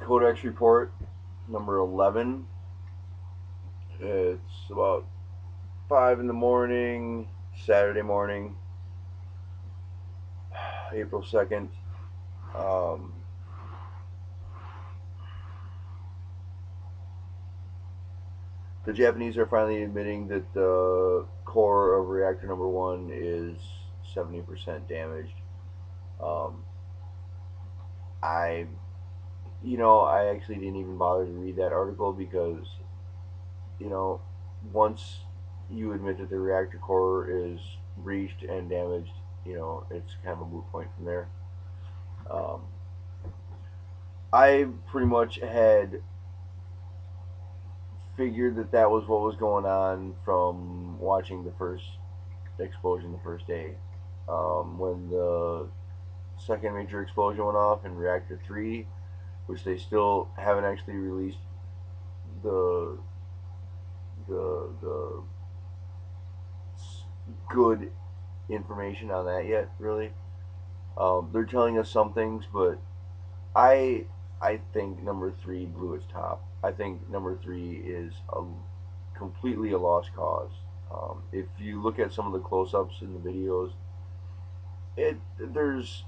CodeX Report number 11. It's about 5 in the morning, Saturday morning, April 2nd. Um, the Japanese are finally admitting that the core of reactor number 1 is 70% damaged. Um, I, I actually didn't even bother to read that article because, you know, once you admit that the reactor core is breached and damaged, it's kind of a moot point from there. Um, I pretty much had figured that that was what was going on from watching the first explosion the first day. When the second major explosion went off in Reactor 3, which they still haven't actually released the the good information on that yet, really. They're telling us some things, but I I think number 3 blew its top. I think number 3 is completely a lost cause. If you look at some of the close-ups in the videos, there's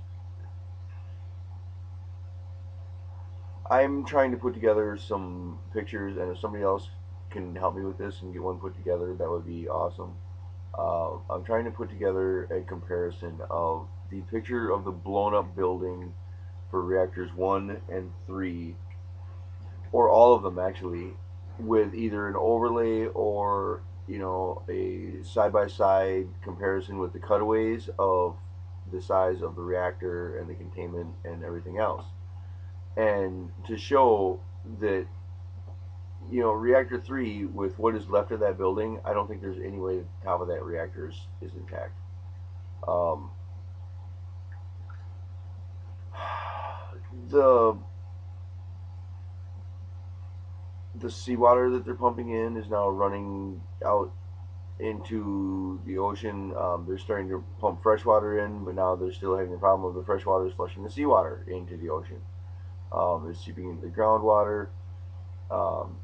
I'm trying to put together some pictures, and if somebody else can help me with this and get one put together, that would be awesome. I'm trying to put together a comparison of the picture of the blown up building for reactors 1 and 3, or all of them actually, with either an overlay or a side by side comparison with the cutaways of the size of the reactor and the containment and everything else, and to show that reactor 3, with what is left of that building, I don't think there's any way that the top of that reactor is intact. um, the the seawater that they're pumping in is now running out into the ocean. They're starting to pump fresh water in, but now they're still having the problem of the fresh water is flushing the seawater into the ocean. It's seeping into the groundwater. Um,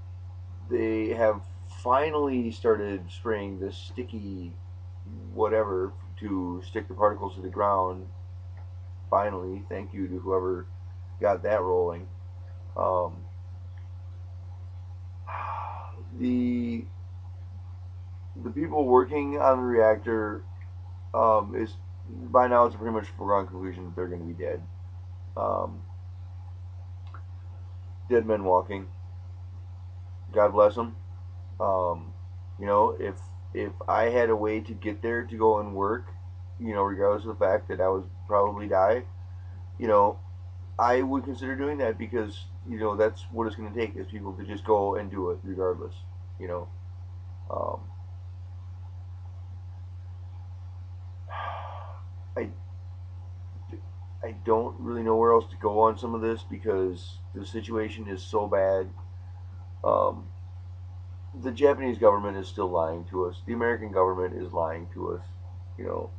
they have finally started spraying this sticky whatever to stick the particles to the ground. Finally, thank you to whoever got that rolling. Um, the the people working on the reactor, is by now it's pretty much a foregone conclusion that they're going to be dead. Um, Dead men walking. God bless them. Um, if I had a way to get there to go and work, regardless of the fact that I would probably die, you know, I would consider doing that because that's what it's going to take is people to just go and do it regardless. You know, um, I I don't really know where else to go on some of this because the situation is so bad. Um, the Japanese government is still lying to us. The American government is lying to us. You know,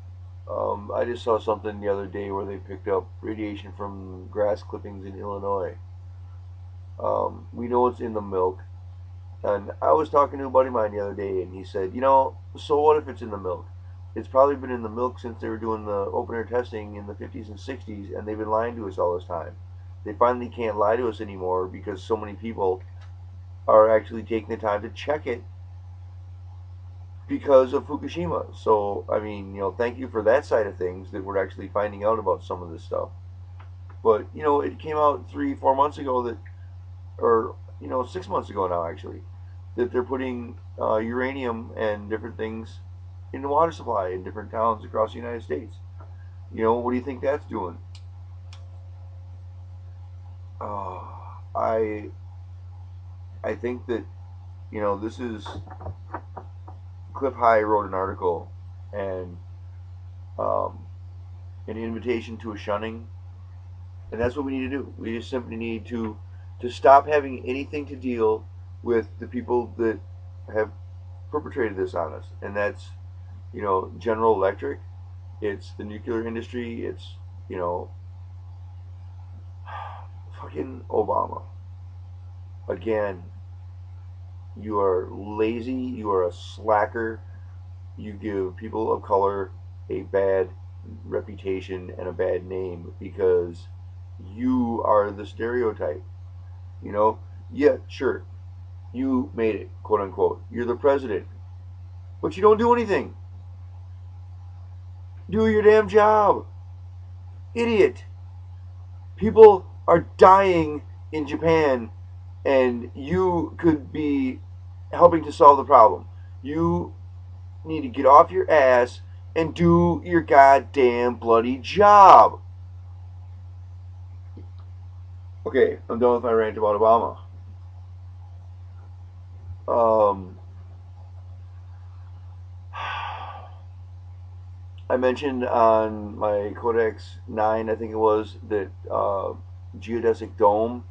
I just saw something the other day where they picked up radiation from grass clippings in Illinois. We know it's in the milk. And I was talking to a buddy of mine the other day, and he said, so what if it's in the milk? It's probably been in the milk since they were doing the open air testing in the 50s and 60s, and they've been lying to us all this time. They finally can't lie to us anymore because so many people are actually taking the time to check it because of Fukushima. So, I mean, thank you for that side of things that we're actually finding out about some of this stuff. But, it came out 3, 4 months ago that, or, 6 months ago now actually, that they're putting uranium and different things in the water supply in different towns across the United States. What do you think that's doing? Uh, I I think that this is Cliff High wrote an article and um, an invitation to a shunning, and that's what we need to do. We just simply need to stop having anything to deal with the people that have perpetrated this on us, and that's General Electric, it's the nuclear industry, it's you know fucking Obama. Again, you are lazy, you are a slacker, you give people of color a bad reputation and a bad name because you are the stereotype. You know, yeah, sure, you made it, quote unquote. You're the president, but you don't do anything. Do your damn job, idiot. People are dying in Japan, and you could be helping to solve the problem. You need to get off your ass and do your goddamn bloody job. Okay, I'm done with my rant about Obama. Um, I mentioned on my Codex 9, I think it was, that geodesic dome.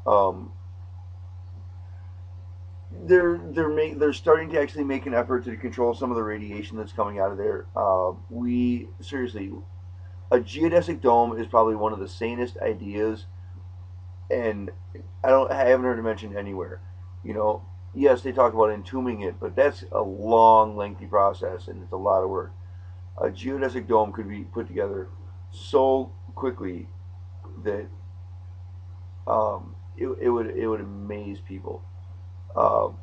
Um, they're starting to actually make an effort to control some of the radiation that's coming out of there. We seriously, a geodesic dome is probably one of the sanest ideas, and I haven't heard it mentioned anywhere. You know, yes, they talk about entombing it, but that's a long, lengthy process, and it's a lot of work. A geodesic dome could be put together so quickly that it would amaze people. Um,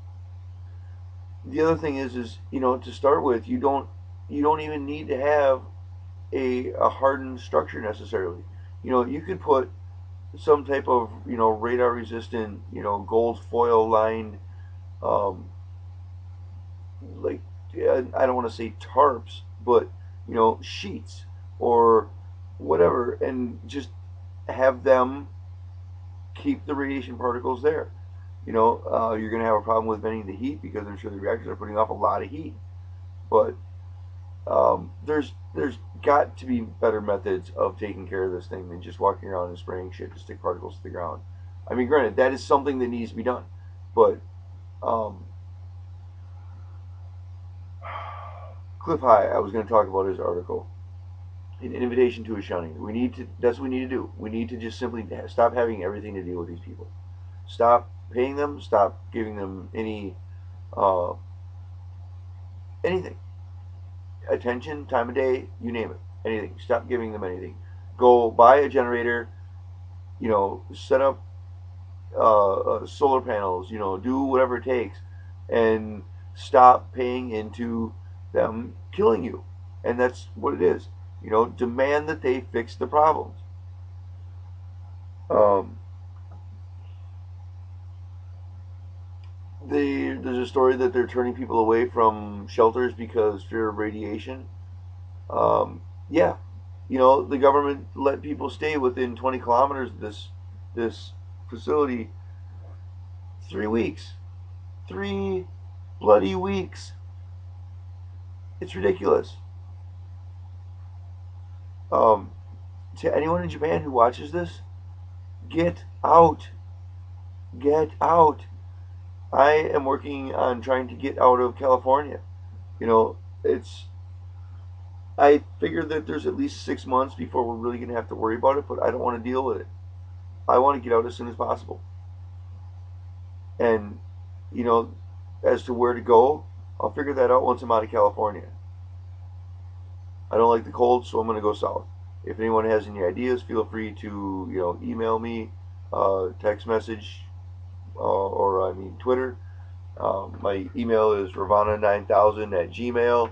the other thing is to start with, you don't even need to have a hardened structure necessarily. You could put some type of radar resistant gold foil lined, um, like, I don't want to say tarps, but sheets or whatever, and just have them keep the radiation particles there. You're going to have a problem with venting the heat because I'm sure the reactors are putting off a lot of heat. But there's got to be better methods of taking care of this thing than just walking around and spraying shit to stick particles to the ground. I mean, granted, that is something that needs to be done, but um, Cliff High, I was going to talk about his article, an invitation to a shunning. That's what we need to do. We need to just simply stop having everything to deal with these people. Stop paying them. Stop giving them uh, anything, attention, time of day, you name it, anything. Stop giving them anything. Go buy a generator. Set up solar panels. Do whatever it takes, and stop paying into them killing you. And that's what it is. Demand that they fix the problems. Um, there's a story that they're turning people away from shelters because fear of radiation. Yeah, the government let people stay within 20 kilometers of this facility 3 weeks, 3 bloody weeks. It's ridiculous. Um, to anyone in Japan who watches this, get out, get out. I am working on trying to get out of California. It's I figured that there's at least 6 months before we're really gonna have to worry about it, but I don't want to deal with it. I want to get out as soon as possible. And you know, as to where to go, I'll figure that out once I'm out of California. I don't like the cold, so I'm going to go south. If anyone has any ideas, feel free to email me, text message, or I mean Twitter. My email is ravana9000 at gmail.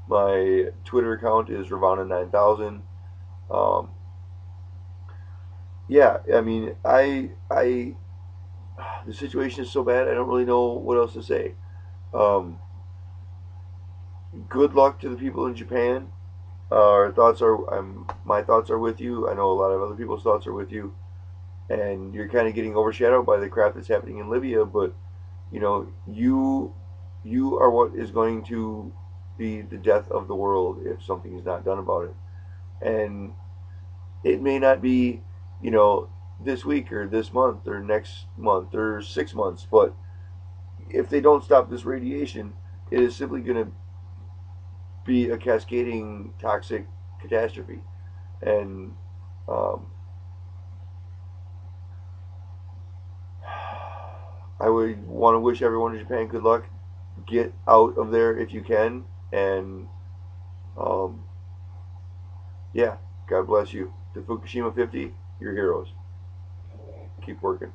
My Twitter account is ravana9000. Um, yeah, I mean, the situation is so bad. I don't really know what else to say. Um, Good luck to the people in Japan. My thoughts are with you. I know a lot of other people's thoughts are with you, and you're kind of getting overshadowed by the crap that's happening in Libya. But you are what is going to be the death of the world if something is not done about it. And it may not be, you know, this week or this month or next month or 6 months, but if they don't stop this radiation, it is simply going to be a cascading toxic catastrophe. And um, I would want to wish everyone in Japan good luck. Get out of there if you can, and um, yeah, God bless you. The Fukushima 50, you're heroes. Keep working.